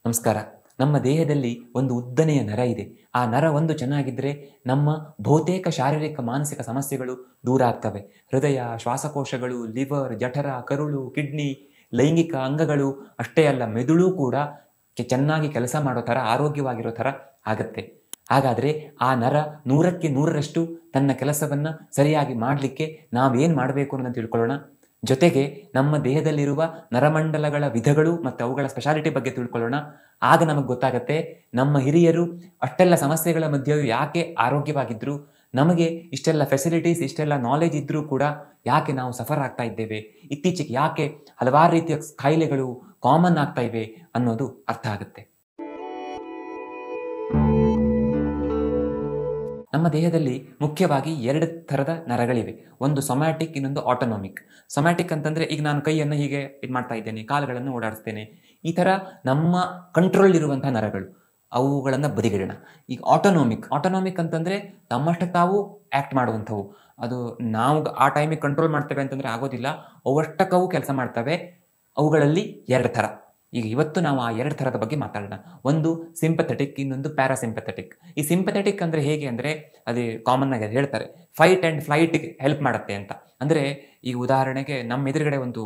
ನಮಸ್ಕಾರ. ನಮ್ಮ ದೇಹದಲ್ಲಿ ಒಂದು ಉದ್ದನೆಯ ನರ ಇದೆ. ಆ ನರ ಒಂದು ಚೆನ್ನಾಗಿದ್ದರೆ ನಮ್ಮ ಬಹುತೇಕ ಶಾರೀರಿಕ, ಮಾನಸಿಕ ಸಮಸ್ಯೆಗಳು ದೂರ ಆಗ್ತವೆ. ಹೃದಯ, ಶ್ವಾಸಕೋಶಗಳು, ಲಿವರ್, ಜಠರ, ಕರುಳು, ಕಿಡ್ನಿ, ಲೈಂಗಿಕ ಅಂಗಗಳು ಅಷ್ಟೇ ಅಲ್ಲ, ಮೆದುಳು ಕೂಡ ಚೆನ್ನಾಗಿ ಕೆಲಸ ಮಾಡೋ ಥರ, ಆರೋಗ್ಯವಾಗಿರೋ ಥರ ಆಗತ್ತೆ. ಹಾಗಾದರೆ ಆ ನರ 100ಕ್ಕೆ 100ರಷ್ಟು ತನ್ನ ಕೆಲಸವನ್ನು ಸರಿಯಾಗಿ ಮಾಡಲಿಕ್ಕೆ ನಾವೇನು ಮಾಡಬೇಕು ಅನ್ನೋದನ್ನು ತಿಳ್ಕೊಳ್ಳೋಣ. ಜೊತೆಗೆ ನಮ್ಮ ದೇಹದಲ್ಲಿರುವ ನರಮಂಡಲಗಳ ವಿಧಗಳು ಮತ್ತು ಅವುಗಳ ಸ್ಪೆಷಾಲಿಟಿ ಬಗ್ಗೆ ತಿಳ್ಕೊಳ್ಳೋಣ. ಆಗ ನಮಗೆ ಗೊತ್ತಾಗತ್ತೆ ನಮ್ಮ ಹಿರಿಯರು ಅಷ್ಟೆಲ್ಲ ಸಮಸ್ಯೆಗಳ ಮಧ್ಯೆಯೂ ಯಾಕೆ ಆರೋಗ್ಯವಾಗಿದ್ದರು, ನಮಗೆ ಇಷ್ಟೆಲ್ಲ ಫೆಸಿಲಿಟೀಸ್, ಇಷ್ಟೆಲ್ಲ ನಾಲೆಜ್ ಇದ್ದರೂ ಕೂಡ ಯಾಕೆ ನಾವು ಸಫರ್ ಆಗ್ತಾ ಇದ್ದೇವೆ, ಇತ್ತೀಚೆಗೆ ಯಾಕೆ ಹಲವಾರು ರೀತಿಯ ಕಾಯಿಲೆಗಳು ಕಾಮನ್ ಆಗ್ತಾ ಇವೆ ಅನ್ನೋದು ಅರ್ಥ ಆಗುತ್ತೆ. ನಮ್ಮ ದೇಹದಲ್ಲಿ ಮುಖ್ಯವಾಗಿ 2 ಥರದ ನರಗಳಿವೆ. ಒಂದು ಸೊಮ್ಯಾಟಿಕ್, ಇನ್ನೊಂದು ಆಟೋನಾಮಿಕ್. ಸೊಮ್ಯಾಟಿಕ್ ಅಂತಂದರೆ ಈಗ ನಾನು ಕೈಯನ್ನು ಹೀಗೆ ಇದು ಮಾಡ್ತಾ ಇದ್ದೇನೆ, ಕಾಲುಗಳನ್ನು ಓಡಾಡಿಸ್ತೇನೆ, ಈ ಥರ ನಮ್ಮ ಕಂಟ್ರೋಲ್ ಇರುವಂಥ ನರಗಳು, ಅವುಗಳನ್ನು ಬದಿಗಿಡೋಣ. ಈಗ ಆಟೋನಾಮಿಕ್ ಅಂತಂದರೆ ತಮ್ಮಷ್ಟಕ್ಕೆ ತಾವು ಆ್ಯಕ್ಟ್ ಮಾಡುವಂಥವು. ಅದು ನಾವು ಆ ಟೈಮಿಗೆ ಕಂಟ್ರೋಲ್ ಮಾಡ್ತೇವೆ ಅಂತಂದರೆ ಆಗೋದಿಲ್ಲ, ಅವಷ್ಟಕ್ಕವು ಕೆಲಸ ಮಾಡ್ತವೆ. ಅವುಗಳಲ್ಲಿ 2 ಥರ. ಈಗ ಇವತ್ತು ನಾವು ಆ 2 ಥರದ ಬಗ್ಗೆ ಮಾತಾಡೋಣ. ಒಂದು ಸಿಂಪಥೆಟಿಕ್, ಇನ್ನೊಂದು ಪ್ಯಾರಾಸಿಂಪಥೆಟಿಕ್. ಈ ಸಿಂಪಥೆಟಿಕ್ ಅಂದರೆ ಹೇಗೆ ಅಂದರೆ, ಅದೇ ಕಾಮನ್ ಆಗಿ ಹೇಳ್ತಾರೆ ಫೈಟ್ ಆ್ಯಂಡ್ ಫ್ಲೈಟಿಗೆ ಹೆಲ್ಪ್ ಮಾಡುತ್ತೆ ಅಂತ. ಅಂದರೆ ಈಗ ಉದಾಹರಣೆಗೆ ನಮ್ಮ ಎದುರುಗಡೆ ಒಂದು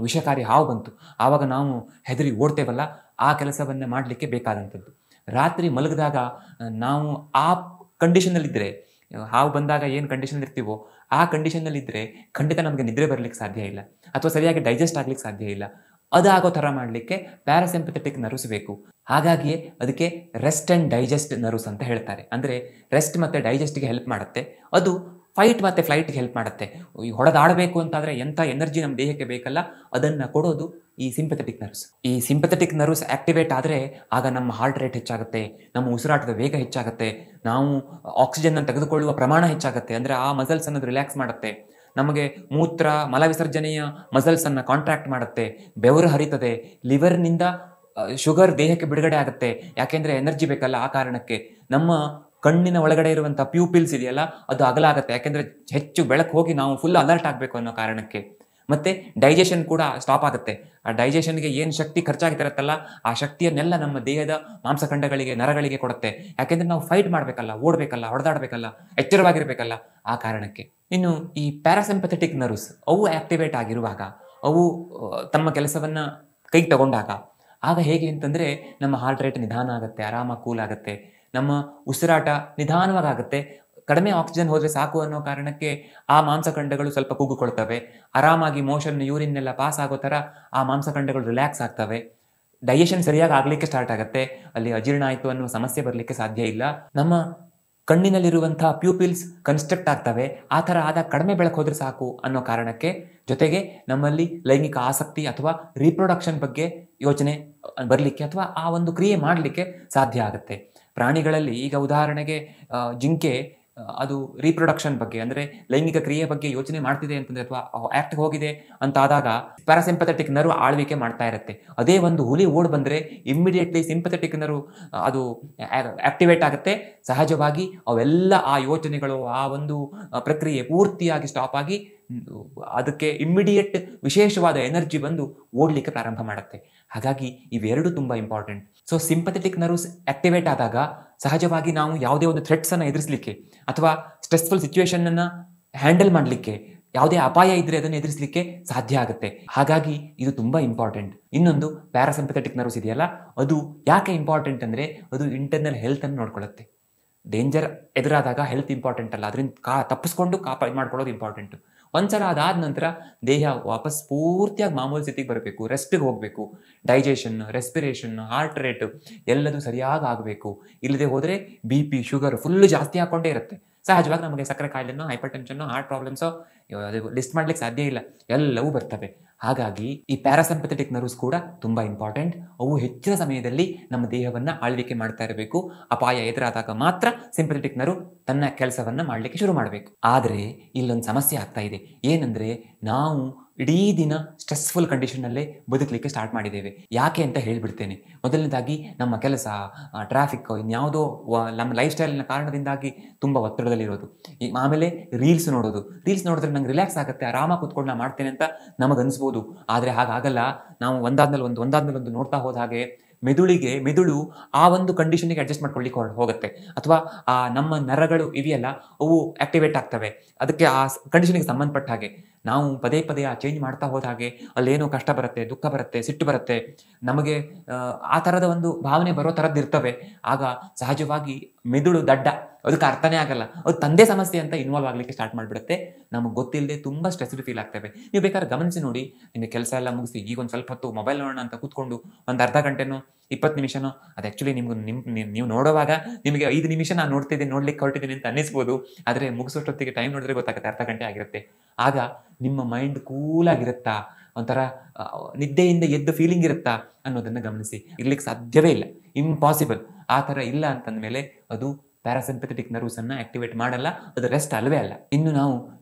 ವಿಷಕಾರಿ ಹಾವು ಬಂತು, ಆವಾಗ ನಾವು ಹೆದರಿ ಓಡ್ತೇವಲ್ಲ, ಆ ಕೆಲಸವನ್ನು ಮಾಡಲಿಕ್ಕೆ ಬೇಕಾದಂಥದ್ದು. ರಾತ್ರಿ ಮಲಗಿದಾಗ ನಾವು ಆ ಕಂಡೀಷನ್ನಲ್ಲಿದ್ದರೆ, ಹಾವು ಬಂದಾಗ ಏನು ಕಂಡೀಷನ್ ಇರ್ತೀವೋ ಆ ಕಂಡೀಷನ್ನಲ್ಲಿದ್ದರೆ ಖಂಡಿತ ನಮಗೆ ನಿದ್ರೆ ಬರಲಿಕ್ಕೆ ಸಾಧ್ಯ ಇಲ್ಲ, ಅಥವಾ ಸರಿಯಾಗಿ ಡೈಜೆಸ್ಟ್ ಆಗ್ಲಿಕ್ಕೆ ಸಾಧ್ಯ ಇಲ್ಲ. ಅದಾಗೋ ಥರ ಮಾಡಲಿಕ್ಕೆ ಪ್ಯಾರಾಸಿಂಪಥೆಟಿಕ್ ನರ್ವ್ಸ್ ಬೇಕು. ಹಾಗಾಗಿಯೇ ಅದಕ್ಕೆ ರೆಸ್ಟ್ ಆ್ಯಂಡ್ ಡೈಜೆಸ್ಟ್ ನರ್ವ್ಸ್ ಅಂತ ಹೇಳ್ತಾರೆ. ಅಂದರೆ ರೆಸ್ಟ್ ಮತ್ತು ಡೈಜೆಸ್ಟ್ಗೆ ಹೆಲ್ಪ್ ಮಾಡುತ್ತೆ, ಅದು ಫೈಟ್ ಮತ್ತು ಫ್ಲೈಟ್ಗೆ ಹೆಲ್ಪ್ ಮಾಡುತ್ತೆ. ಈ ಹೊಡೆದಾಡಬೇಕು ಅಂತಾದರೆ ಎಂಥ ಎನರ್ಜಿ ನಮ್ಮ ದೇಹಕ್ಕೆ ಬೇಕಲ್ಲ, ಅದನ್ನು ಕೊಡೋದು ಈ ಸಿಂಪಥೆಟಿಕ್ ನರ್ವ್ಸ್. ಈ ಸಿಂಪಥೆಟಿಕ್ ನರ್ವ್ಸ್ ಆ್ಯಕ್ಟಿವೇಟ್ ಆದರೆ ಆಗ ನಮ್ಮ ಹಾರ್ಟ್ ರೇಟ್ ಹೆಚ್ಚಾಗುತ್ತೆ, ನಮ್ಮ ಉಸಿರಾಟದ ವೇಗ ಹೆಚ್ಚಾಗುತ್ತೆ, ನಾವು ಆಕ್ಸಿಜನ್ನ ತೆಗೆದುಕೊಳ್ಳುವ ಪ್ರಮಾಣ ಹೆಚ್ಚಾಗುತ್ತೆ. ಅಂದರೆ ಆ ಮಸಲ್ಸ್ ಅನ್ನೋದು ರಿಲ್ಯಾಕ್ಸ್ ಮಾಡುತ್ತೆ, ನಮಗೆ ಮೂತ್ರ ಮಲವಿಸರ್ಜನೆಯ ಮಸಲ್ಸನ್ನು ಕಾಂಟ್ರಾಕ್ಟ್ ಮಾಡುತ್ತೆ, ಬೆವರು ಹರಿತದೆ, ಲಿವರ್ನಿಂದ ಶುಗರ್ ದೇಹಕ್ಕೆ ಬಿಡುಗಡೆ ಆಗುತ್ತೆ, ಯಾಕೆಂದರೆ ಎನರ್ಜಿ ಬೇಕಲ್ಲ, ಆ ಕಾರಣಕ್ಕೆ. ನಮ್ಮ ಕಣ್ಣಿನ ಒಳಗಡೆ ಇರುವಂಥ ಪ್ಯೂಪಿಲ್ಸ್ ಇದೆಯಲ್ಲ, ಅದು ಅಗಲ ಆಗುತ್ತೆ, ಯಾಕೆಂದರೆ ಹೆಚ್ಚು ಬೆಳಕು ಹೋಗಿ ನಾವು ಫುಲ್ ಅಲರ್ಟ್ ಆಗಬೇಕು ಅನ್ನೋ ಕಾರಣಕ್ಕೆ. ಮತ್ತು ಡೈಜೆಷನ್ ಕೂಡ ಸ್ಟಾಪ್ ಆಗುತ್ತೆ. ಆ ಡೈಜೆಷನ್ಗೆ ಏನು ಶಕ್ತಿ ಖರ್ಚಾಗಿರುತ್ತಲ್ಲ, ಆ ಶಕ್ತಿಯನ್ನೆಲ್ಲ ನಮ್ಮ ದೇಹದ ಮಾಂಸಖಂಡಗಳಿಗೆ, ನರಗಳಿಗೆ ಕೊಡುತ್ತೆ. ಯಾಕೆಂದರೆ ನಾವು ಫೈಟ್ ಮಾಡಬೇಕಲ್ಲ, ಓಡಬೇಕಲ್ಲ, ಹೊಡೆದಾಡಬೇಕಲ್ಲ, ಎಚ್ಚರವಾಗಿರಬೇಕಲ್ಲ, ಆ ಕಾರಣಕ್ಕೆ. ಇನ್ನು ಈ ಪ್ಯಾರಾಸಿಂಪಥೆಟಿಕ್ ನರ್ವ್ಸ್ ಅವು ಆ್ಯಕ್ಟಿವೇಟ್ ಆಗಿರುವಾಗ, ಅವು ತಮ್ಮ ಕೆಲಸವನ್ನು ಕೈಗೆ ತಗೊಂಡಾಗ, ಆಗ ಹೇಗೆ ಅಂತಂದರೆ ನಮ್ಮ ಹಾರ್ಟ್ ರೇಟ್ ನಿಧಾನ ಆಗುತ್ತೆ, ಆರಾಮಾಗಿ ಕೂಲ್ ಆಗುತ್ತೆ, ನಮ್ಮ ಉಸಿರಾಟ ನಿಧಾನವಾಗುತ್ತೆ. ಕಡಿಮೆ ಆಕ್ಸಿಜನ್ ಹೋದರೆ ಸಾಕು ಅನ್ನೋ ಕಾರಣಕ್ಕೆ ಆ ಮಾಂಸಖಂಡಗಳು ಸ್ವಲ್ಪ ಕುಗ್ಗಿಕೊಳ್ತವೆ, ಆರಾಮಾಗಿ ಮೋಷನ್, ಯೂರಿನ್ನೆಲ್ಲ ಪಾಸ್ ಆಗೋ ಥರ ಆ ಮಾಂಸಖಂಡಗಳು ರಿಲ್ಯಾಕ್ಸ್ ಆಗ್ತವೆ. ಡೈಜೆಷನ್ ಸರಿಯಾಗಿ ಆಗಲಿಕ್ಕೆ ಸ್ಟಾರ್ಟ್ ಆಗುತ್ತೆ, ಅಲ್ಲಿ ಅಜೀರ್ಣ ಆಯಿತು ಅನ್ನೋ ಸಮಸ್ಯೆ ಬರಲಿಕ್ಕೆ ಸಾಧ್ಯ ಇಲ್ಲ. ನಮ್ಮ ಕಣ್ಣಿನಲ್ಲಿರುವಂಥ ಪ್ಯೂಪಿಲ್ಸ್ ಕನ್ಸ್ಟ್ರಕ್ಟ್ ಆಗ್ತವೆ, ಆ ಥರ ಆದಾಗ ಕಡಿಮೆ ಬೆಳಕು ಹೋದರೆ ಸಾಕು ಅನ್ನೋ ಕಾರಣಕ್ಕೆ. ಜೊತೆಗೆ ನಮ್ಮಲ್ಲಿ ಲೈಂಗಿಕ ಆಸಕ್ತಿ ಅಥವಾ ರೀಪ್ರೊಡಕ್ಷನ್ ಬಗ್ಗೆ ಯೋಚನೆ ಬರಲಿಕ್ಕೆ, ಅಥವಾ ಆ ಒಂದು ಕ್ರಿಯೆ ಮಾಡಲಿಕ್ಕೆ ಸಾಧ್ಯ ಆಗುತ್ತೆ. ಪ್ರಾಣಿಗಳಲ್ಲಿ ಈಗ ಉದಾಹರಣೆಗೆ ಜಿಂಕೆ ಅದು ರೀಪ್ರೊಡಕ್ಷನ್ ಬಗ್ಗೆ, ಅಂದರೆ ಲೈಂಗಿಕ ಕ್ರಿಯೆ ಬಗ್ಗೆ ಯೋಚನೆ ಮಾಡ್ತಿದೆ ಅಂತಂದರೆ, ಅಥವಾ ಆ್ಯಕ್ಟ್ ಹೋಗಿದೆ ಅಂತ ಆದಾಗ ಪ್ಯಾರಾಸಿಂಪಥೆಟಿಕ್ ನರ್ವ್ ಆಳ್ವಿಕೆ ಮಾಡ್ತಾ ಇರುತ್ತೆ. ಅದೇ ಒಂದು ಹುಲಿ ಓಡ್ ಬಂದರೆ ಇಮ್ಮಿಡಿಯೇಟ್ಲಿ ಸಿಂಪಥೆಟಿಕ್ ನರ್ವ್ ಅದು ಆ್ಯಕ್ಟಿವೇಟ್ ಆಗುತ್ತೆ. ಸಹಜವಾಗಿ ಅವೆಲ್ಲ ಆ ಯೋಚನೆಗಳು, ಆ ಒಂದು ಪ್ರಕ್ರಿಯೆ ಪೂರ್ತಿಯಾಗಿ ಸ್ಟಾಪ್ ಆಗಿ ಅದಕ್ಕೆ ಇಮ್ಮಿಡಿಯೇಟ್ ವಿಶೇಷವಾದ ಎನರ್ಜಿ ಬಂದು ಓಡಲಿಕ್ಕೆ ಪ್ರಾರಂಭ ಮಾಡುತ್ತೆ. ಹಾಗಾಗಿ ಇವೆರಡು ತುಂಬ important. So sympathetic nerves activate ಆದಾಗ ಸಹಜವಾಗಿ ನಾವು ಯಾವುದೇ ಒಂದು ಥ್ರೆಟ್ಸನ್ನು ಎದುರಿಸಲಿಕ್ಕೆ, ಅಥವಾ ಸ್ಟ್ರೆಸ್ಫುಲ್ ಸಿಚುವೇಶನನ್ನು ಹ್ಯಾಂಡಲ್ ಮಾಡಲಿಕ್ಕೆ, ಯಾವುದೇ ಅಪಾಯ ಇದ್ದರೆ ಅದನ್ನು ಎದುರಿಸಲಿಕ್ಕೆ ಸಾಧ್ಯ ಆಗುತ್ತೆ. ಹಾಗಾಗಿ ಇದು ತುಂಬ ಇಂಪಾರ್ಟೆಂಟ್. ಇನ್ನೊಂದು ಪ್ಯಾರಾಸಿಂಪಥೆಟಿಕ್ ನರ್ವ್ಸ್ ಇದೆಯಲ್ಲ, ಅದು ಯಾಕೆ ಇಂಪಾರ್ಟೆಂಟ್ ಅಂದರೆ ಅದು ಇಂಟರ್ನಲ್ ಹೆಲ್ತನ್ನು ನೋಡ್ಕೊಳ್ಳುತ್ತೆ. ಡೇಂಜರ್ ಎದುರಾದಾಗ ಹೆಲ್ತ್ ಇಂಪಾರ್ಟೆಂಟ್ ಅಲ್ಲ, ಅದರಿಂದ ತಪ್ಪಿಸ್ಕೊಂಡು ಮಾಡ್ಕೊಳ್ಳೋದು ಇಂಪಾರ್ಟೆಂಟು. ಒಂದ್ಸಲ ಅದಾದ ನಂತರ ದೇಹ ವಾಪಸ್ ಪೂರ್ತಿಯಾಗಿ ಮಾಮೂಲು ಸ್ಥಿತಿಗೆ ಬರಬೇಕು, ರೆಸ್ಟಿಗೆ ಹೋಗಬೇಕು. ಡೈಜೆಷನ್, ರೆಸ್ಪಿರೇಷನ್, ಹಾರ್ಟ್ ರೇಟ್ ಎಲ್ಲದೂ ಸರಿಯಾಗಿ ಆಗಬೇಕು. ಇಲ್ಲದೆ ಹೋದರೆ BP, ಶುಗರ್ ಫುಲ್ಲು ಜಾಸ್ತಿ ಹಾಕ್ಕೊಂಡೇ ಇರುತ್ತೆ. ಸಹಜವಾಗಿ ನಮಗೆ ಸಕ್ಕರೆ ಕಾಯಿಲೆನೋ, ಹೈಪರ್ ಟೆನ್ಷನ್ನು, ಹಾರ್ಟ್ ಪ್ರಾಬ್ಲಮ್ಸೋ ಅದು ಲಿಸ್ಟ್ ಮಾಡಲಿಕ್ಕೆ ಸಾಧ್ಯ ಇಲ್ಲ, ಎಲ್ಲವೂ ಬರ್ತವೆ. ಹಾಗಾಗಿ ಈ ಪ್ಯಾರಾಸಿಂಪಥೆಟಿಕ್ ನರ್ವ್ಸ್ ಕೂಡ ತುಂಬ ಇಂಪಾರ್ಟೆಂಟ್. ಅವು ಹೆಚ್ಚಿನ ಸಮಯದಲ್ಲಿ ನಮ್ಮ ದೇಹವನ್ನು ಆಳ್ವಿಕೆ ಮಾಡ್ತಾ ಇರಬೇಕು. ಅಪಾಯ ಎದುರಾದಾಗ ಮಾತ್ರ ಸಿಂಪಥೆಟಿಕ್ ನರ್ವ್ ತನ್ನ ಕೆಲಸವನ್ನು ಮಾಡಲಿಕ್ಕೆ ಶುರು ಮಾಡಬೇಕು. ಆದರೆ ಇಲ್ಲೊಂದು ಸಮಸ್ಯೆ ಆಗ್ತಾ ಇದೆ. ಏನಂದರೆ ನಾವು ಇಡೀ ದಿನ ಸ್ಟ್ರೆಸ್ಫುಲ್ ಕಂಡೀಷನ್ನಲ್ಲೇ ಬದುಕಲಿಕ್ಕೆ ಸ್ಟಾರ್ಟ್ ಮಾಡಿದ್ದೇವೆ. ಯಾಕೆ ಅಂತ ಹೇಳಿಬಿಡ್ತೇನೆ. ಮೊದಲನೇದಾಗಿ ನಮ್ಮ ಕೆಲಸ, ಟ್ರಾಫಿಕ್, ಇನ್ಯಾವುದೋ ನಮ್ಮ ಲೈಫ್ ಸ್ಟೈಲಿನ ಕಾರಣದಿಂದಾಗಿ ತುಂಬ ಒತ್ತಡದಲ್ಲಿರೋದು. ಆಮೇಲೆ ರೀಲ್ಸ್ ನೋಡಿದ್ರೆ ನಂಗೆ ರಿಲ್ಯಾಕ್ಸ್ ಆಗುತ್ತೆ, ಆರಾಮಾಗಿ ಕೂತ್ಕೊಂಡು ನಾನು ಮಾಡ್ತೇನೆ ಅಂತ ನಮಗೆ ಅನಿಸ್ಬೋದು. ಆದರೆ ಹಾಗಾಗಲ್ಲ. ನಾವು ಒಂದಾದ್ಮೇಲೆ ಒಂದು ನೋಡ್ತಾ ಹೋದ ಹಾಗೆ ಮೆದುಳು ಆ ಒಂದು ಕಂಡೀಷನ್ಗೆ ಅಡ್ಜಸ್ಟ್ ಮಾಡ್ಕೊಳ್ಳಿಕ್ಕೆ ಹೋಗುತ್ತೆ, ಅಥವಾ ಆ ನಮ್ಮ ನರಗಳು ಇವೆಯಲ್ಲ ಅವು ಆಕ್ಟಿವೇಟ್ ಆಗ್ತವೆ. ಅದಕ್ಕೆ ಆ ಕಂಡೀಷನ್ಗೆ ಸಂಬಂಧಪಟ್ಟ ಹಾಗೆ ನಾವು ಪದೇ ಪದೇ ಆ ಚೇಂಜ್ ಮಾಡ್ತಾ ಹೋದ ಹಾಗೆ ಅಲ್ಲೇನೋ ಕಷ್ಟ ಬರುತ್ತೆ, ದುಃಖ ಬರುತ್ತೆ, ಸಿಟ್ಟು ಬರುತ್ತೆ, ನಮಗೆ ಆ ಥರದ ಒಂದು ಭಾವನೆ ಬರೋ ಥರದ್ದು ಇರ್ತವೆ. ಆಗ ಸಹಜವಾಗಿ ಮೆದುಳು ದಡ್ಡ, ಅದಕ್ಕೆ ಅರ್ಥನೇ ಆಗಲ್ಲ, ಅದು ತಂದೆ ಸಮಸ್ಯೆ ಅಂತ ಇನ್ವಾಲ್ವ್ ಆಗಲಿಕ್ಕೆ ಸ್ಟಾರ್ಟ್ ಮಾಡಿಬಿಡುತ್ತೆ. ನಮಗೆ ಗೊತ್ತಿಲ್ಲದೆ ತುಂಬ ಸ್ಟ್ರೆಸ್ಡ್ ಫೀಲ್ ಆಗ್ತೇವೆ. ನೀವು ಬೇಕಾದ್ರೆ ಗಮನಿಸಿ ನೋಡಿ, ನಿಮಗೆ ಕೆಲಸ ಎಲ್ಲ ಮುಗಿಸಿ ಈಗ ಒಂದು ಸ್ವಲ್ಪ ಹೊತ್ತು ಮೊಬೈಲ್ ನೋಡೋಣ ಅಂತ ಕೂತ್ಕೊಂಡು ಒಂದು ಅರ್ಧ ಗಂಟೆನೋ 20 ನಿಮಿಷನೋ, ಅದು ಆ್ಯಕ್ಚುಲಿ ನೀವು ನೋಡುವಾಗ ನಿಮಗೆ 5 ನಿಮಿಷ ನಾನು ನೋಡ್ಲಿಕ್ಕೆ ಹೊರಟಿದ್ದೀನಿ ಅಂತ ಅನ್ನಿಸ್ಬೋದು. ಆದರೆ ಮುಗಿಸೋಷ್ಟೊತ್ತಿಗೆ ಟೈಮ್ ನೋಡಿದ್ರೆ ಗೊತ್ತಾಗುತ್ತೆ ಅರ್ಧ ಗಂಟೆ ಆಗಿರುತ್ತೆ. ಆಗ ನಿಮ್ಮ ಮೈಂಡ್ ಕೂಲಾಗಿರುತ್ತಾ, ಒಂಥರ ನಿದ್ದೆಯಿಂದ ಎದ್ದು ಫೀಲಿಂಗ್ ಇರುತ್ತಾ ಅನ್ನೋದನ್ನು ಗಮನಿಸಿ. ಇರ್ಲಿಕ್ಕೆ ಸಾಧ್ಯವೇ ಇಲ್ಲ, ಇಂಪಾಸಿಬಲ್. ಆ ಥರ ಇಲ್ಲ ಅಂತಂದಮೇಲೆ ಅದು ಪ್ಯಾರಾಸಿಂಪಥೆಟಿಕ್ ನರ್ವ್ಸನ್ನು ಆಕ್ಟಿವೇಟ್ ಮಾಡಲ್ಲ, ಅದು ರೆಸ್ಟ್ ಅಲ್ಲವೇ ಅಲ್ಲ. ಇನ್ನು ನಾವು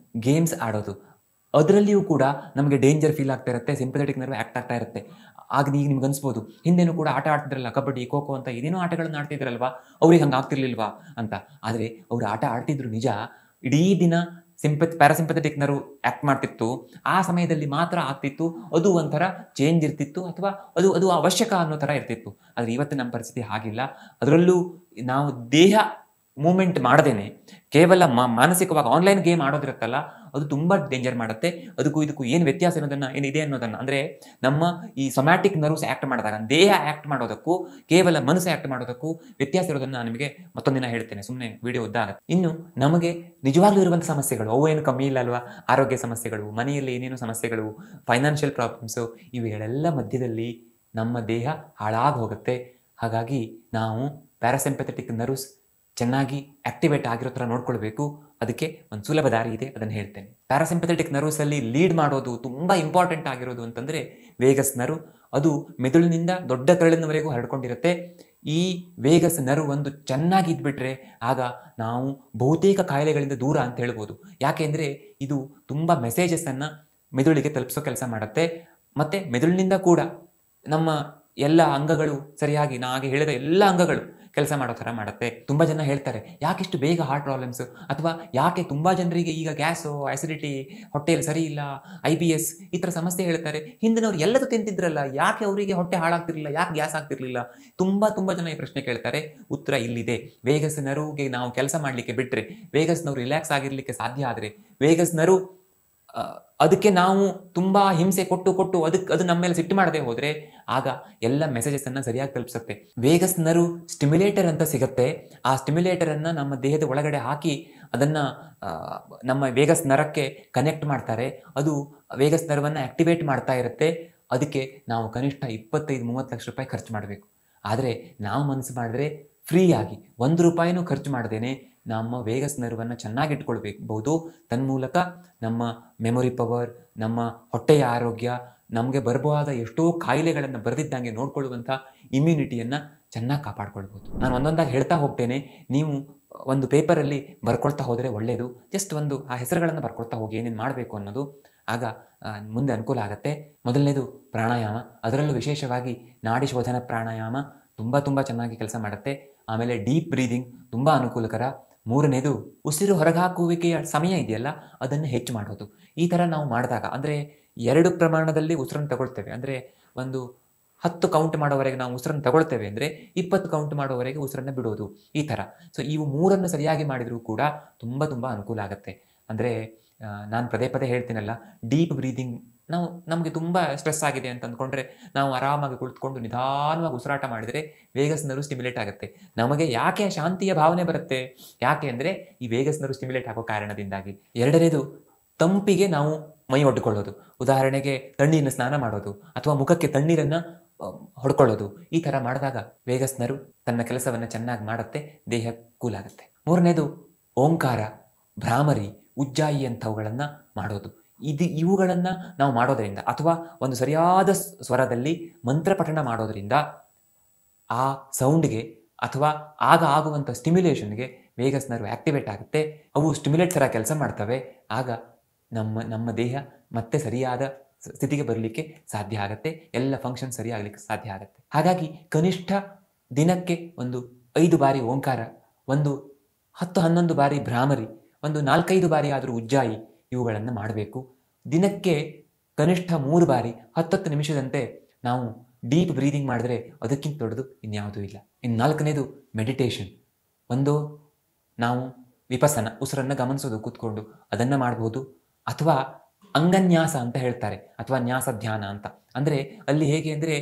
ಗೇಮ್ಸ್ ಆಡೋದು, ಅದರಲ್ಲಿಯೂ ಕೂಡ ನಮಗೆ ಡೇಂಜರ್ ಫೀಲ್ ಆಗ್ತಾ ಇರುತ್ತೆ, ಸಿಂಪಥೆಟಿಕ್ ನರ್ವ್ ಆ್ಯಕ್ಟ್ ಆಗ್ತಾ ಇರುತ್ತೆ. ಆಗ ಈಗ ನಿಮ್ಗೆ ಅನಿಸ್ಬೋದು, ಹಿಂದೆನೂ ಕೂಡ ಆಟ ಆಡ್ತಿದ್ರಲ್ಲ, ಕಬಡ್ಡಿ, ಖೋ ಖೋ ಅಂತ ಏನೇನೋ ಆಟಗಳನ್ನ ಆಡ್ತಿದ್ರಲ್ವಾ, ಅವ್ರಿಗೆ ಹಂಗೆ ಆಗ್ತಿರ್ಲಿಲ್ವಾ ಅಂತ. ಆದರೆ ಅವರು ಆಟ ಆಡ್ತಿದ್ರು ನಿಜ, ಇಡೀ ದಿನ ಪ್ಯಾರಾಸಿಂಪಥೆಟಿಕ್ ನರ್ವ್ ಆ್ಯಕ್ಟ್ ಮಾಡ್ತಿತ್ತು, ಆ ಸಮಯದಲ್ಲಿ ಮಾತ್ರ ಆಗ್ತಿತ್ತು, ಅದು ಒಂಥರ ಚೇಂಜ್ ಇರ್ತಿತ್ತು, ಅಥವಾ ಅದು ಅವಶ್ಯಕ ಅನ್ನೋ ಥರ ಇರ್ತಿತ್ತು. ಆದರೆ ಇವತ್ತು ನಮ್ಮ ಪರಿಸ್ಥಿತಿ ಹಾಗಿಲ್ಲ. ಅದರಲ್ಲೂ ನಾವು ದೇಹ ಮೂಮೆಂಟ್ ಮಾಡದೇನೆ ಕೇವಲ ಮಾನಸಿಕವಾಗಿ ಆನ್ಲೈನ್ ಗೇಮ್ ಆಡೋದಿರುತ್ತಲ್ಲ, ಅದು ತುಂಬ ಡೇಂಜರ್ ಮಾಡುತ್ತೆ. ಇದಕ್ಕೂ ಏನು ವ್ಯತ್ಯಾಸ ಏನಿದೆ ಅನ್ನೋದನ್ನು, ಅಂದರೆ ನಮ್ಮ ಈ ಸೊಮ್ಯಾಟಿಕ್ ನರ್ವ್ಸ್ ಆ್ಯಕ್ಟ್ ಮಾಡಿದಾಗ ದೇಹ ಆ್ಯಕ್ಟ್ ಮಾಡೋದಕ್ಕೂ ಕೇವಲ ಮನಸ್ಸು ಆ್ಯಕ್ಟ್ ಮಾಡೋದಕ್ಕೂ ವ್ಯತ್ಯಾಸ ಇರೋದನ್ನು ನಾನು ನಿಮಗೆ ಮತ್ತೊಂದಿನ ಹೇಳ್ತೇನೆ, ಸುಮ್ಮನೆ ವಿಡಿಯೋ ಉದ್ದಾಗುತ್ತೆ. ಇನ್ನು ನಮಗೆ ನಿಜವಾಗ್ಲೂ ಇರುವಂಥ ಸಮಸ್ಯೆಗಳು ಅವು ಏನು ಕಮ್ಮಿ ಇಲ್ಲ ಅಲ್ವಾ? ಆರೋಗ್ಯ ಸಮಸ್ಯೆಗಳು, ಮನೆಯಲ್ಲಿ ಏನೇನು ಸಮಸ್ಯೆಗಳು, ಫೈನಾನ್ಷಿಯಲ್ ಪ್ರಾಬ್ಲಮ್ಸು, ಇವೆಲ್ಲ ಮಧ್ಯದಲ್ಲಿ ನಮ್ಮ ದೇಹ ಹಾಳಾಗಿ ಹೋಗುತ್ತೆ. ಹಾಗಾಗಿ ನಾವು ಪ್ಯಾರಾಸಿಂಪಥೆಟಿಕ್ ನರ್ವ್ಸ್ ಚೆನ್ನಾಗಿ ಆಕ್ಟಿವೇಟ್ ಆಗಿರೋ ಥರ ನೋಡ್ಕೊಳ್ಬೇಕು. ಅದಕ್ಕೆ ಒಂದು ಸುಲಭ ದಾರಿ ಇದೆ, ಅದನ್ನು ಹೇಳ್ತೇನೆ. ಪ್ಯಾರಾಸಿಂಪಥೆಟಿಕ್ ನರ್ವ್ಸಲ್ಲಿ ಲೀಡ್ ಮಾಡೋದು ತುಂಬ ಇಂಪಾರ್ಟೆಂಟ್ ಆಗಿರೋದು ಅಂತಂದರೆ ವೇಗಸ್ ನರ್ವ್. ಅದು ಮೆದುಳಿನಿಂದ ದೊಡ್ಡ ಕರಳಿನವರೆಗೂ ಹರಡ್ಕೊಂಡಿರುತ್ತೆ. ಈ ವೇಗಸ್ ನರ್ವ್ ಒಂದು ಚೆನ್ನಾಗಿ ಇದ್ಬಿಟ್ರೆ ಆಗ ನಾವು ಬಹುತೇಕ ಕಾಯಿಲೆಗಳಿಂದ ದೂರ ಅಂತ ಹೇಳ್ಬೋದು. ಯಾಕೆಂದರೆ ಇದು ತುಂಬ ಮೆಸೇಜಸನ್ನು ಮೆದುಳಿಗೆ ತಲುಪಿಸೋ ಕೆಲಸ ಮಾಡುತ್ತೆ. ಮತ್ತು ಮೆದುಳಿನಿಂದ ಕೂಡ ನಮ್ಮ ಎಲ್ಲ ಅಂಗಗಳು ಸರಿಯಾಗಿ, ನಾ ಹಾಗೆ ಹೇಳಿದ ಎಲ್ಲ ಅಂಗಗಳು ಕೆಲಸ ಮಾಡೋ ಥರ ಮಾಡುತ್ತೆ. ತುಂಬ ಜನ ಹೇಳ್ತಾರೆ, ಯಾಕಿಷ್ಟು ಬೇಗ ಹಾರ್ಟ್ ಪ್ರಾಬ್ಲಮ್ಸು, ಅಥವಾ ಯಾಕೆ ತುಂಬ ಜನರಿಗೆ ಈಗ ಗ್ಯಾಸು, ಆ್ಯಸಿಡಿಟಿ, ಹೊಟ್ಟೆಯಲ್ಲಿ ಸರಿ ಇಲ್ಲ, IBS ಈ ಥರ ಸಮಸ್ಯೆ ಹೇಳ್ತಾರೆ. ಹಿಂದಿನವ್ರು ಎಲ್ಲದೂ ತಿಂತಿದ್ರಲ್ಲ, ಯಾಕೆ ಅವರಿಗೆ ಹೊಟ್ಟೆ ಹಾಳಾಗ್ತಿರ್ಲಿಲ್ಲ, ಯಾಕೆ ಗ್ಯಾಸ್ ಆಗ್ತಿರ್ಲಿಲ್ಲ? ತುಂಬ ಜನ ಈ ಪ್ರಶ್ನೆ ಕೇಳ್ತಾರೆ. ಉತ್ತರ ಇಲ್ಲಿದೆ. ವೇಗಸ್ ನರ್ವ್ಗೆ ನಾವು ಕೆಲಸ ಮಾಡಲಿಕ್ಕೆ ಬಿಟ್ಟರೆ, ವೇಗಸ್ ನರ್ವ್ ರಿಲ್ಯಾಕ್ಸ್ ಆಗಿರಲಿಕ್ಕೆ ಸಾಧ್ಯ ಆದರೆ, ವೇಗಸ್ ನರ್ವ್ ಅದಕ್ಕೆ ನಾವು ತುಂಬ ಹಿಂಸೆ ಕೊಟ್ಟು ಅದು ನಮ್ಮ ಮೇಲೆ ಸಿಟ್ಟು ಮಾಡದೆ ಹೋದರೆ ಆಗ ಎಲ್ಲ ಮೆಸೇಜಸನ್ನು ಸರಿಯಾಗಿ ತಲುಪಿಸುತ್ತೆ. ವೇಗಸ್ ನರ್ವ್ ಸ್ಟಿಮ್ಯುಲೇಟರ್ ಅಂತ ಸಿಗುತ್ತೆ. ಆ ಸ್ಟಿಮ್ಯುಲೇಟರನ್ನು ನಮ್ಮ ದೇಹದ ಒಳಗಡೆ ಹಾಕಿ ಅದನ್ನು ನಮ್ಮ ವೇಗಸ್ ನರಕ್ಕೆ ಕನೆಕ್ಟ್ ಮಾಡ್ತಾರೆ. ಅದು ವೇಗಸ್ ನರ್ವನ್ನು ಆಕ್ಟಿವೇಟ್ ಮಾಡ್ತಾ ಇರುತ್ತೆ. ಅದಕ್ಕೆ ನಾವು ಕನಿಷ್ಠ 25-30 ಲಕ್ಷ ರೂಪಾಯಿ ಖರ್ಚು ಮಾಡಬೇಕು. ಆದರೆ ನಾವು ಮನಸ್ಸು ಮಾಡಿದ್ರೆ ಫ್ರೀಯಾಗಿ 1 ರೂಪಾಯಿನೂ ಖರ್ಚು ಮಾಡ್ದೇನೆ ನಮ್ಮ ವೇಗಸ್ ನರ್ವನ್ನು ಚೆನ್ನಾಗಿಟ್ಕೊಳ್ಬಹುದು. ತನ್ಮೂಲಕ ನಮ್ಮ ಮೆಮೊರಿ ಪವರ್, ನಮ್ಮ ಹೊಟ್ಟೆಯ ಆರೋಗ್ಯ, ನಮಗೆ ಬರಬಹುದಾದ ಎಷ್ಟೋ ಕಾಯಿಲೆಗಳನ್ನು ಬರೆದಿದ್ದಂಗೆ ನೋಡ್ಕೊಳ್ಳುವಂಥ ಇಮ್ಯುನಿಟಿಯನ್ನು ಚೆನ್ನಾಗಿ ಕಾಪಾಡ್ಕೊಳ್ಬೋದು. ನಾನು ಒಂದೊಂದಾಗಿ ಹೇಳ್ತಾ ಹೋಗ್ತೇನೆ, ನೀವು ಒಂದು ಪೇಪರಲ್ಲಿ ಬರ್ಕೊಳ್ತಾ ಹೋದರೆ ಒಳ್ಳೆಯದು. ಜಸ್ಟ್ ಆ ಹೆಸರುಗಳನ್ನು ಬರ್ಕೊಳ್ತಾ ಹೋಗಿ ಏನೇನು ಮಾಡಬೇಕು ಅನ್ನೋದು, ಆಗ ಮುಂದೆ ಅನುಕೂಲ ಆಗುತ್ತೆ. ಮೊದಲನೇದು ಪ್ರಾಣಾಯಾಮ, ಅದರಲ್ಲೂ ವಿಶೇಷವಾಗಿ ನಾಡಿ ಶೋಧನ ಪ್ರಾಣಾಯಾಮ ತುಂಬ ಚೆನ್ನಾಗಿ ಕೆಲಸ ಮಾಡುತ್ತೆ. ಆಮೇಲೆ ಡೀಪ್ ಬ್ರೀದಿಂಗ್ ತುಂಬ ಅನುಕೂಲಕರ. ಮೂರನೇದು ಉಸಿರು ಹೊರಗಾಕುವಿಕೆಯ ಸಮಯ ಇದೆಯಲ್ಲ, ಅದನ್ನು ಹೆಚ್ಚು ಮಾಡೋದು. ಈ ಥರ ನಾವು ಮಾಡಿದಾಗ, ಅಂದರೆ 2 ಪ್ರಮಾಣದಲ್ಲಿ ಉಸಿರನ್ನು ತಗೊಳ್ತೇವೆ, ಅಂದರೆ ಒಂದು 10 ಕೌಂಟ್ ಮಾಡೋವರೆಗೆ ನಾವು ಉಸಿರನ್ನು ತಗೊಳ್ತೇವೆ ಅಂದರೆ 20 ಕೌಂಟ್ ಮಾಡೋವರೆಗೆ ಉಸಿರನ್ನು ಬಿಡೋದು, ಈ ಥರ. ಸೊ ಇವು 3 ಸರಿಯಾಗಿ ಮಾಡಿದರೂ ಕೂಡ ತುಂಬ ಅನುಕೂಲ ಆಗುತ್ತೆ. ಅಂದರೆ ನಾನು ಪದೇ ಹೇಳ್ತೀನಲ್ಲ, ಡೀಪ್ ಬ್ರೀದಿಂಗ್, ನಮಗೆ ತುಂಬ ಸ್ಟ್ರೆಸ್ ಆಗಿದೆ ಅಂತ ಅಂದ್ಕೊಂಡ್ರೆ ನಾವು ಆರಾಮಾಗಿ ಕುಳಿತುಕೊಂಡು ನಿಧಾನವಾಗಿ ಉಸಿರಾಟ ಮಾಡಿದರೆ ವೇಗಸ್ ನರ್ವ್ ಸ್ಟಿಮ್ಯುಲೇಟ್ ಆಗುತ್ತೆ. ನಮಗೆ ಯಾಕೆ ಶಾಂತಿಯ ಭಾವನೆ ಬರುತ್ತೆ? ಯಾಕೆ ಅಂದರೆ ಈ ವೇಗಸ್ ನರ್ವ್ ಸ್ಟಿಮ್ಯುಲೇಟ್ ಆಗೋ ಕಾರಣದಿಂದಾಗಿ. ಎರಡನೇದು ತಂಪಿಗೆ ನಾವು ಮೈ ಒಡ್ಕೊಳ್ಳೋದು. ಉದಾಹರಣೆಗೆ ತಣ್ಣೀರಿನ ಸ್ನಾನ ಮಾಡೋದು, ಅಥವಾ ಮುಖಕ್ಕೆ ತಣ್ಣೀರನ್ನು ಹೊಡ್ಕೊಳ್ಳೋದು. ಈ ಥರ ಮಾಡಿದಾಗ ವೇಗಸ್ ನರ್ವ್ ತನ್ನ ಕೆಲಸವನ್ನು ಚೆನ್ನಾಗಿ ಮಾಡುತ್ತೆ, ದೇಹ ಕೂಲಾಗುತ್ತೆ. ಮೂರನೇದು ಓಂಕಾರ, ಭ್ರಾಮರಿ, ಉಜ್ಜಾಯಿ ಅಂಥವುಗಳನ್ನು ಮಾಡೋದು. ಇವುಗಳನ್ನು ನಾವು ಮಾಡೋದರಿಂದ, ಅಥವಾ ಒಂದು ಸರಿಯಾದ ಸ್ವರದಲ್ಲಿ ಮಂತ್ರಪಠಣ ಮಾಡೋದರಿಂದ ಆ ಸೌಂಡ್ಗೆ ಅಥವಾ ಆಗ ಆಗುವಂಥ ಸ್ಟಿಮ್ಯುಲೇಷನ್ಗೆ ವೇಗಸ್ ನರ್ವ್ ಆಕ್ಟಿವೇಟ್ ಆಗುತ್ತೆ. ಅವು ಸ್ಟಿಮ್ಯುಲೇಟ್ ಥರ ಕೆಲಸ ಮಾಡ್ತವೆ. ಆಗ ನಮ್ಮ ದೇಹ ಮತ್ತೆ ಸರಿಯಾದ ಸ್ಥಿತಿಗೆ ಬರಲಿಕ್ಕೆ ಸಾಧ್ಯ ಆಗುತ್ತೆ, ಎಲ್ಲ ಫಂಕ್ಷನ್ ಸರಿಯಾಗಲಿಕ್ಕೆ ಸಾಧ್ಯ ಆಗುತ್ತೆ. ಹಾಗಾಗಿ ಕನಿಷ್ಠ ದಿನಕ್ಕೆ ಒಂದು 5 ಬಾರಿ ಓಂಕಾರ, ಒಂದು 10-11 ಬಾರಿ ಭ್ರಾಮರಿ, ಒಂದು 4-5 ಬಾರಿ ಆದರೂ ಉಜ್ಜಾಯಿ, ಇವುಗಳನ್ನು ಮಾಡಬೇಕು. ದಿನಕ್ಕೆ ಕನಿಷ್ಠ 3 ಬಾರಿ 10 ನಿಮಿಷದಂತೆ ನಾವು ಡೀಪ್ ಬ್ರೀದಿಂಗ್ ಮಾಡಿದ್ರೆ ಅದಕ್ಕಿಂತ ದೊಡ್ಡದು ಇನ್ಯಾವುದೂ ಇಲ್ಲ. ಇನ್ನು ನಾಲ್ಕನೇದು ಮೆಡಿಟೇಷನ್. ಒಂದು ನಾವು ವಿಪಸನ ಉಸಿರನ್ನು ಗಮನಿಸೋದು ಕೂತ್ಕೊಂಡು ಅದನ್ನು ಮಾಡ್ಬೋದು, ಅಥವಾ ಅಂಗನ್ಯಾಸ ಅಂತ ಹೇಳ್ತಾರೆ, ಅಥವಾ ನ್ಯಾಸ ಧ್ಯಾನ ಅಂತ. ಅಂದರೆ ಅಲ್ಲಿ ಹೇಗೆ ಅಂದರೆ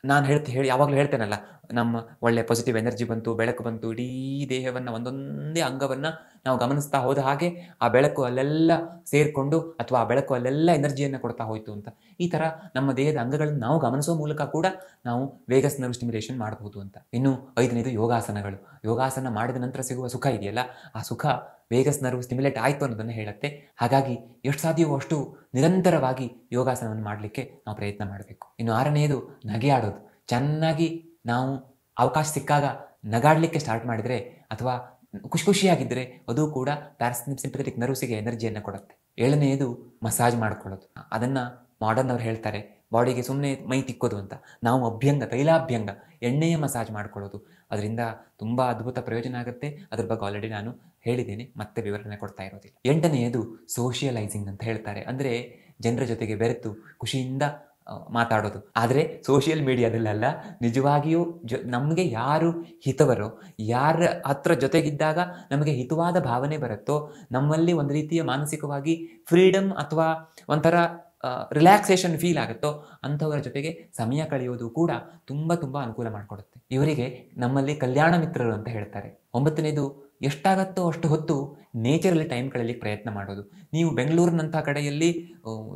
ನಾನು ಯಾವಾಗಲೂ ಹೇಳ್ತೇನಲ್ಲ, ನಮ್ಮ ಒಳ್ಳೆ ಪಾಸಿಟಿವ್ ಎನರ್ಜಿ ಬಂತು, ಬೆಳಕು ಬಂತು, ಇಡೀ ದೇಹವನ್ನು ಒಂದೊಂದೇ ಅಂಗವನ್ನು ನಾವು ಗಮನಿಸ್ತಾ ಹೋದ ಹಾಗೆ ಆ ಬೆಳಕು ಅಲ್ಲೆಲ್ಲ ಸೇರಿಕೊಂಡು, ಅಥವಾ ಆ ಬೆಳಕು ಅಲ್ಲೆಲ್ಲ ಎನರ್ಜಿಯನ್ನು ಕೊಡ್ತಾ ಹೋಯಿತು ಅಂತ. ಈ ಥರ ನಮ್ಮ ದೇಹದ ಅಂಗಗಳನ್ನು ನಾವು ಗಮನಿಸೋ ಮೂಲಕ ಕೂಡ ನಾವು ವೇಗಸ್ ನರ್ವ್ ಸ್ಟಿಮ್ಯುಲೇಷನ್ ಮಾಡಬಹುದು ಅಂತ. ಇನ್ನು ಐದನೇದು ಯೋಗಾಸನಗಳು. ಯೋಗಾಸನ ಮಾಡಿದ ನಂತರ ಸಿಗುವ ಸುಖ ಇದೆಯಲ್ಲ, ಆ ಸುಖ ವೇಗಸ್ ನರ್ವ್ ಸ್ಟಿಮ್ಯುಲೇಟ್ ಆಯಿತು ಅನ್ನೋದನ್ನು ಹೇಳುತ್ತೆ. ಹಾಗಾಗಿ ಎಷ್ಟು ಸಾಧ್ಯವೋ ಅಷ್ಟು ನಿರಂತರವಾಗಿ ಯೋಗಾಸನವನ್ನು ಮಾಡಲಿಕ್ಕೆ ನಾವು ಪ್ರಯತ್ನ ಮಾಡಬೇಕು. ಇನ್ನು ಆರನೆಯದು ನಗೆ ಆಡೋದು. ಚೆನ್ನಾಗಿ ನಾವು ಅವಕಾಶ ಸಿಕ್ಕಾಗ ನಗಾಡಲಿಕ್ಕೆ ಸ್ಟಾರ್ಟ್ ಮಾಡಿದರೆ, ಅಥವಾ ಖುಷಿಯಾಗಿದ್ದರೆ ಅದು ಕೂಡ ಪ್ಯಾರಾಸಿಂಪಥೆಟಿಕ್ ನರ್ವ್ಸಿಗೆ ಎನರ್ಜಿಯನ್ನು ಕೊಡುತ್ತೆ. ಏಳನೆಯದು ಮಸಾಜ್ ಮಾಡ್ಕೊಳ್ಳೋದು. ಅದನ್ನು ಮಾಡರ್ನ್ ಅವ್ರು ಹೇಳ್ತಾರೆ ಬಾಡಿಗೆ ಸುಮ್ಮನೆ ಮೈ ತಿಕ್ಕೋದು ಅಂತ. ನಾವು ಅಭ್ಯಂಗ, ತೈಲಾಭ್ಯಂಗ, ಎಣ್ಣೆಯ ಮಸಾಜ್ ಮಾಡ್ಕೊಳ್ಳೋದು, ಅದರಿಂದ ತುಂಬ ಅದ್ಭುತ ಪ್ರಯೋಜನ ಆಗುತ್ತೆ. ಅದ್ರ ಬಗ್ಗೆ ಆಲ್ರೆಡಿ ನಾನು ಹೇಳಿದ್ದೇನೆ, ಮತ್ತೆ ವಿವರಣೆ ಕೊಡ್ತಾ ಇರೋದಿಲ್ಲ. ಎಂಟನೆಯದು ಸೋಷಿಯಲೈಸಿಂಗ್ ಅಂತ ಹೇಳ್ತಾರೆ. ಅಂದರೆ ಜನರ ಜೊತೆಗೆ ಬೆರೆತು ಖುಷಿಯಿಂದ ಮಾತಾಡೋದು. ಆದರೆ ಸೋಷಿಯಲ್ ಮೀಡಿಯಾದಲ್ಲ, ನಿಜವಾಗಿಯೂ ನಮಗೆ ಯಾರು ಹಿತವರೋ, ಯಾರ ಹತ್ರ ಜೊತೆಗಿದ್ದಾಗ ನಮಗೆ ಹಿತವಾದ ಭಾವನೆ ಬರುತ್ತೋ, ನಮ್ಮಲ್ಲಿ ಒಂದು ರೀತಿಯ ಮಾನಸಿಕವಾಗಿ ಫ್ರೀಡಮ್ ಅಥವಾ ಒಂಥರ ರಿಲ್ಯಾಕ್ಸೇಷನ್ ಫೀಲ್ ಆಗುತ್ತೋ ಅಂಥವರ ಜೊತೆಗೆ ಸಮಯ ಕಳೆಯೋದು ಕೂಡ ತುಂಬ ತುಂಬ ಅನುಕೂಲ ಮಾಡಿಕೊಡುತ್ತೆ. ಇವರಿಗೆ ನಮ್ಮಲ್ಲಿ ಕಲ್ಯಾಣ ಮಿತ್ರರು ಅಂತ ಹೇಳ್ತಾರೆ. ಒಂಬತ್ತನೇದು ಎಷ್ಟಾಗತ್ತೋ ಅಷ್ಟು ಹೊತ್ತು ನೇಚರಲ್ಲಿ ಟೈಮ್ ಕಳೆಯಲಿಕ್ಕೆ ಪ್ರಯತ್ನ ಮಾಡೋದು. ನೀವು ಬೆಂಗಳೂರಿನಂಥ ಕಡೆಯಲ್ಲಿ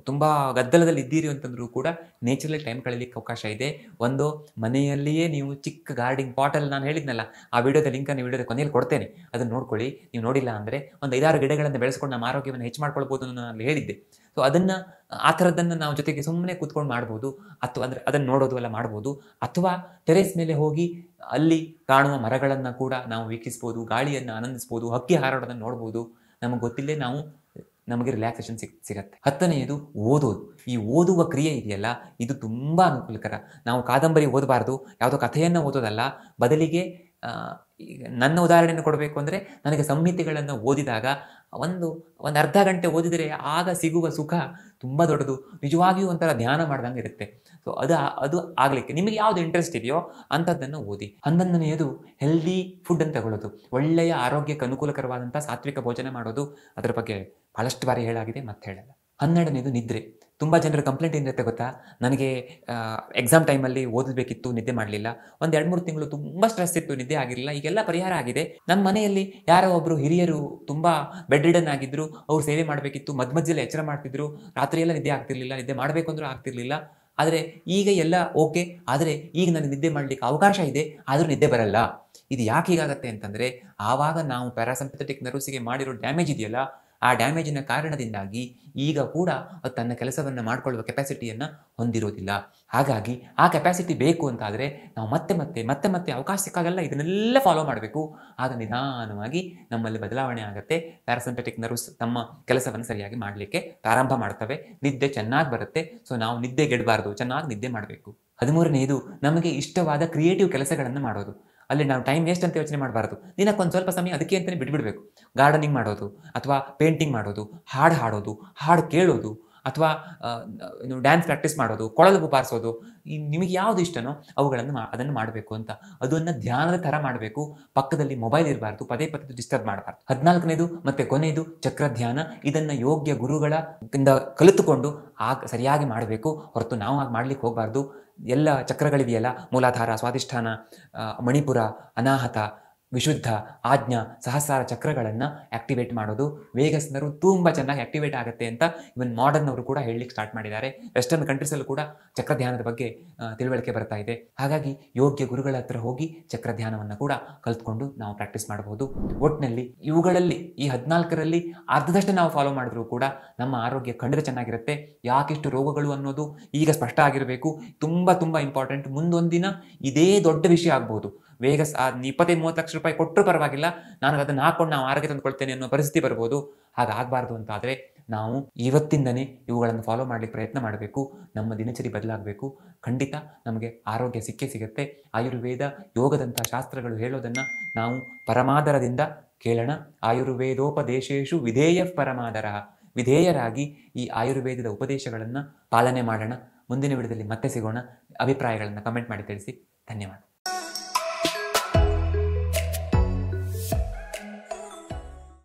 ತುಂಬ ಗದ್ದಲದಲ್ಲಿ ಇದ್ದೀರಿ ಅಂತಂದ್ರೂ ಕೂಡ ನೇಚರಲ್ಲಿ ಟೈಮ್ ಕಳೆಯಲಿಕ್ಕೆ ಅವಕಾಶ ಇದೆ. ಒಂದು ಮನೆಯಲ್ಲಿಯೇ ನೀವು ಚಿಕ್ಕ ಗಾರ್ಡಿಂಗ್ ಪಾಟಲ್ಲಿ, ನಾನು ಹೇಳಿದ್ನಲ್ಲ ಆ ವಿಡಿಯೋದ ಲಿಂಕನ್ನು ವಿಡಿಯೋದ ಕೊನೆಯಲ್ಲಿ ಕೊಡ್ತೇನೆ, ಅದನ್ನು ನೋಡ್ಕೊಳ್ಳಿ. ನೀವು ನೋಡಿಲ್ಲ ಅಂದರೆ ಒಂದು 5-6 ಗಿಡಗಳನ್ನು ಬೆಳೆಸ್ಕೊಂಡು ನಮ್ಮ ಆರೋಗ್ಯವನ್ನು ಹೆಚ್ಚು ಮಾಡ್ಕೊಳ್ಬೋದು ಅನ್ನೋ ನಾನು ಹೇಳಿದ್ದೆ. ಸೊ ಅದನ್ನು, ಆ ಥರದ್ದನ್ನು ನಾವು ಜೊತೆಗೆ ಸುಮ್ಮನೆ ಕೂತ್ಕೊಂಡು ಮಾಡ್ಬೋದು, ಅಥವಾ ಅಂದರೆ ಅದನ್ನು ನೋಡೋದು ಎಲ್ಲ ಮಾಡ್ಬೋದು. ಅಥವಾ ಟೆರೇಸ್ ಮೇಲೆ ಹೋಗಿ ಅಲ್ಲಿ ಕಾಣುವ ಮರಗಳನ್ನು ಕೂಡ ನಾವು ವೀಕ್ಷಿಸ್ಬೋದು, ಗಾಳಿಯನ್ನು ಆನಂದಿಸ್ಬೋದು, ಹಕ್ಕಿ ಹಾರಾಡೋದನ್ನು ನೋಡ್ಬೋದು. ನಮಗೆ ಗೊತ್ತಿಲ್ಲದೆ ನಮಗೆ ರಿಲ್ಯಾಕ್ಸೇಷನ್ ಸಿಗತ್ತೆ. 10ನೆಯದು ಓದೋದು. ಈ ಓದುವ ಕ್ರಿಯೆ ಇದೆಯಲ್ಲ, ಇದು ತುಂಬ ಅನುಕೂಲಕರ. ನಾವು ಕಾದಂಬರಿ ಓದಬಾರ್ದು, ಯಾವುದೋ ಕಥೆಯನ್ನು ಓದೋದಲ್ಲ. ಬದಲಿಗೆ ನನ್ನ ಉದಾಹರಣೆಯನ್ನು ಕೊಡಬೇಕು ಅಂದರೆ, ನನಗೆ ಸಂಹಿತೆಗಳನ್ನು ಓದಿದಾಗ ಒಂದು ಅರ್ಧ ಗಂಟೆ ಓದಿದರೆ ಆಗ ಸಿಗುವ ಸುಖ ತುಂಬ ದೊಡ್ಡದು. ನಿಜವಾಗಿಯೂ ಒಂಥರ ಧ್ಯಾನ ಮಾಡ್ದಂಗೆ ಇರುತ್ತೆ. ಸೊ ಅದು ಆಗಲಿಕ್ಕೆ ನಿಮಗೆ ಯಾವುದು ಇಂಟ್ರೆಸ್ಟ್ ಇದೆಯೋ ಅಂಥದ್ದನ್ನು ಓದಿ. 11ನೆಯದು ಹೆಲ್ದಿ ಫುಡ್ ಅಂತ ತಗೊಳ್ಳೋದು. ಒಳ್ಳೆಯ ಆರೋಗ್ಯಕ್ಕೆ ಅನುಕೂಲಕರವಾದಂಥ ಸಾತ್ವಿಕ ಭೋಜನ ಮಾಡೋದು. ಅದರ ಬಗ್ಗೆ ಭಾಳಷ್ಟು ಬಾರಿ ಹೇಳಾಗಿದೆ, ಮತ್ತೆ ಹೇಳಲ್ಲ. 12ನೆಯದು ನಿದ್ರೆ. ತುಂಬ ಜನರ ಕಂಪ್ಲೇಂಟ್ ಏನಿರುತ್ತೆ ಗೊತ್ತಾ, ನನಗೆ ಎಕ್ಸಾಮ್ ಟೈಮಲ್ಲಿ ಓದಬೇಕಿತ್ತು, ನಿದ್ದೆ ಮಾಡಲಿಲ್ಲ, ಒಂದು 2-3 ತಿಂಗಳು ತುಂಬ ಸ್ಟ್ರೆಸ್ ಇತ್ತು, ನಿದ್ದೆ ಆಗಿರಲಿಲ್ಲ. ಈಗೆಲ್ಲ ಪರಿಹಾರ ಆಗಿದೆ. ನಮ್ಮ ಮನೆಯಲ್ಲಿ ಯಾರೋ ಒಬ್ಬರು ಹಿರಿಯರು ತುಂಬ ಬೆಡ್ ರಿಡನ್ ಆಗಿದ್ದರು, ಅವ್ರು ಸೇವೆ ಮಾಡಬೇಕಿತ್ತು, ಮಧ್ಯದಲ್ಲಿ ಎಚ್ಚರ ಮಾಡ್ತಿದ್ರು, ರಾತ್ರಿ ಎಲ್ಲ ನಿದ್ದೆ ಆಗ್ತಿರ್ಲಿಲ್ಲ, ನಿದ್ದೆ ಮಾಡಬೇಕು ಅಂದರೂ ಆಗ್ತಿರ್ಲಿಲ್ಲ. ಆದರೆ ಈಗ ಎಲ್ಲ ಓಕೆ, ಆದರೆ ಈಗ ನನಗೆ ನಿದ್ದೆ ಮಾಡಲಿಕ್ಕೆ ಅವಕಾಶ ಇದೆ, ಆದರೂ ನಿದ್ದೆ ಬರಲ್ಲ. ಇದು ಯಾಕೆ ಹೀಗಾಗತ್ತೆ ಅಂತಂದರೆ, ಆವಾಗ ನಾವು ಪ್ಯಾರಾಸಿಂಪಥೆಟಿಕ್ ನರ್ವ್ಸಿಗೆ ಮಾಡಿರೋ ಡ್ಯಾಮೇಜ್ ಇದೆಯಲ್ಲ, ಆ ಡ್ಯಾಮೇಜಿನ ಕಾರಣದಿಂದಾಗಿ ಈಗ ಕೂಡ ಅದು ತನ್ನ ಕೆಲಸವನ್ನು ಮಾಡಿಕೊಳ್ಳುವ ಕೆಪಾಸಿಟಿಯನ್ನು ಹೊಂದಿರೋದಿಲ್ಲ. ಹಾಗಾಗಿ ಆ ಕೆಪಾಸಿಟಿ ಬೇಕು ಅಂತಾದರೆ ನಾವು ಮತ್ತೆ ಅವಕಾಶ ಸಿಕ್ಕಾಗೆಲ್ಲ ಇದನ್ನೆಲ್ಲ ಫಾಲೋ ಮಾಡಬೇಕು. ಆಗ ನಿಧಾನವಾಗಿ ನಮ್ಮಲ್ಲಿ ಬದಲಾವಣೆ ಆಗುತ್ತೆ. ಪ್ಯಾರಾಸಿಂಪಥೆಟಿಕ್ ನರ್ವ್ಸ್ ತಮ್ಮ ಕೆಲಸವನ್ನು ಸರಿಯಾಗಿ ಮಾಡಲಿಕ್ಕೆ ಪ್ರಾರಂಭ ಮಾಡ್ತವೆ, ನಿದ್ದೆ ಚೆನ್ನಾಗಿ ಬರುತ್ತೆ. ಸೊ ನಾವು ನಿದ್ದೆಗೆಡಬಾರ್ದು, ಚೆನ್ನಾಗಿ ನಿದ್ದೆ ಮಾಡಬೇಕು. 13ನೆಯದು ನಮಗೆ ಇಷ್ಟವಾದ ಕ್ರಿಯೇಟಿವ್ ಕೆಲಸಗಳನ್ನು ಮಾಡೋದು. ಅಲ್ಲಿ ನಾವು ಟೈಮ್ ವೇಸ್ಟ್ ಅಂತ ಯೋಚನೆ ಮಾಡಬಾರ್ದು. ದಿನಕ್ಕೊಂದು ಸ್ವಲ್ಪ ಸಮಯ ಅದಕ್ಕೆ ಅಂತಲೇ ಬಿಟ್ಬಿಡಬೇಕು. ಗಾರ್ಡನಿಂಗ್ ಮಾಡೋದು, ಅಥವಾ ಪೇಂಟಿಂಗ್ ಮಾಡೋದು, ಹಾಡು ಹಾಡೋದು, ಹಾಡು ಕೇಳೋದು, ಅಥವಾ ಡ್ಯಾನ್ಸ್ ಪ್ರಾಕ್ಟೀಸ್ ಮಾಡೋದು, ಕೊಳಲು ಬಾರಿಸೋದು, ನಿಮಗೆ ಯಾವುದು ಇಷ್ಟನೋ ಅದನ್ನು ಮಾಡಬೇಕು ಅಂತ. ಅದನ್ನು ಧ್ಯಾನದ ಥರ ಮಾಡಬೇಕು. ಪಕ್ಕದಲ್ಲಿ ಮೊಬೈಲ್ ಇರಬಾರ್ದು, ಪದೇ ಡಿಸ್ಟರ್ಬ್ ಮಾಡಬಾರ್ದು. 14ನೆಯದು ಮತ್ತು ಕೊನೆಯದು ಚಕ್ರಧ್ಯಾನ. ಇದನ್ನು ಯೋಗ್ಯ ಗುರುಗಳ ಕಲಿತುಕೊಂಡು ಸರಿಯಾಗಿ ಮಾಡಬೇಕು, ಹೊರತು ನಾವು ಹಾಗೆ ಮಾಡ್ಲಿಕ್ಕೆ ಹೋಗಬಾರ್ದು. ಎಲ್ಲ ಚಕ್ರಗಳಿದೆಯಲ್ಲ, ಮೂಲಾಧಾರ, ಸ್ವಾಧಿಷ್ಠಾನ, ಮಣಿಪುರ, ಅನಾಹತ, ವಿಶುದ್ಧ, ಆಜ್ಞಾ, ಸಹಸ್ರಾರ ಚಕ್ರಗಳನ್ನು ಆ್ಯಕ್ಟಿವೇಟ್ ಮಾಡೋದು. ವೇಗಸ್ ನರ್ವ್ ತುಂಬ ಚೆನ್ನಾಗಿ ಆ್ಯಕ್ಟಿವೇಟ್ ಆಗುತ್ತೆ ಅಂತ ಇವನ್ ಮಾಡರ್ನ್ ಅವರು ಕೂಡ ಹೇಳಲಿಕ್ಕೆ ಸ್ಟಾರ್ಟ್ ಮಾಡಿದ್ದಾರೆ. ವೆಸ್ಟರ್ನ್ ಕಂಟ್ರೀಸಲ್ಲೂ ಕೂಡ ಚಕ್ರಧ್ಯಾನದ ಬಗ್ಗೆ ತಿಳುವಳಿಕೆ ಬರ್ತಾ ಇದೆ. ಹಾಗಾಗಿ ಯೋಗ್ಯ ಗುರುಗಳ ಹತ್ರ ಹೋಗಿ ಚಕ್ರಧ್ಯಾನವನ್ನು ಕೂಡ ಕಲ್ತ್ಕೊಂಡು ನಾವು ಪ್ರಾಕ್ಟೀಸ್ ಮಾಡಬಹುದು. ಒಟ್ಟಿನಲ್ಲಿ ಇವುಗಳಲ್ಲಿ ಈ 14ರಲ್ಲಿ ಅರ್ಧದಷ್ಟು ನಾವು ಫಾಲೋ ಮಾಡಿದ್ರೂ ಕೂಡ ನಮ್ಮ ಆರೋಗ್ಯ ಖಂಡಿತ ಚೆನ್ನಾಗಿರುತ್ತೆ. ಯಾಕೆಷ್ಟು ರೋಗಗಳು ಅನ್ನೋದು ಈಗ ಸ್ಪಷ್ಟ ಆಗಿರಬೇಕು. ತುಂಬ ಇಂಪಾರ್ಟೆಂಟ್. ಮುಂದೊಂದಿನ ಇದೇ ದೊಡ್ಡ ವಿಷಯ ಆಗ್ಬೋದು. ವೇಗಸ್ 25-30 ಲಕ್ಷ ರೂಪಾಯಿ ಕೊಟ್ಟರು ಪರವಾಗಿಲ್ಲ, ನಾನು ಅದನ್ನು ಹಾಕೊಂಡು ನಾವು ಆರೋಗ್ಯ ತಂದುಕೊಳ್ತೇನೆ ಅನ್ನೋ ಪರಿಸ್ಥಿತಿ ಬರ್ಬೋದು. ಹಾಗಾಗಬಾರ್ದು ಅಂತಾದರೆ ನಾವು ಇವತ್ತಿಂದನೇ ಇವುಗಳನ್ನು ಫಾಲೋ ಮಾಡಲಿಕ್ಕೆ ಪ್ರಯತ್ನ ಮಾಡಬೇಕು. ನಮ್ಮ ದಿನಚರಿ ಬದಲಾಗಬೇಕು. ಖಂಡಿತ ನಮಗೆ ಆರೋಗ್ಯ ಸಿಗುತ್ತೆ. ಆಯುರ್ವೇದ, ಯೋಗದಂಥ ಶಾಸ್ತ್ರಗಳು ಹೇಳೋದನ್ನು ನಾವು ಪರಮಾದರದಿಂದ ಕೇಳೋಣ. ಆಯುರ್ವೇದೋಪದೇಶೇಷು ವಿಧೇಯ ಪರಮಾದರ. ವಿಧೇಯರಾಗಿ ಈ ಆಯುರ್ವೇದದ ಉಪದೇಶಗಳನ್ನು ಪಾಲನೆ ಮಾಡೋಣ. ಮುಂದಿನ ವಿಡಿಯೋದಲ್ಲಿ ಮತ್ತೆ ಸಿಗೋಣ. ಅಭಿಪ್ರಾಯಗಳನ್ನು ಕಮೆಂಟ್ ಮಾಡಿ ತಿಳಿಸಿ. ಧನ್ಯವಾದ.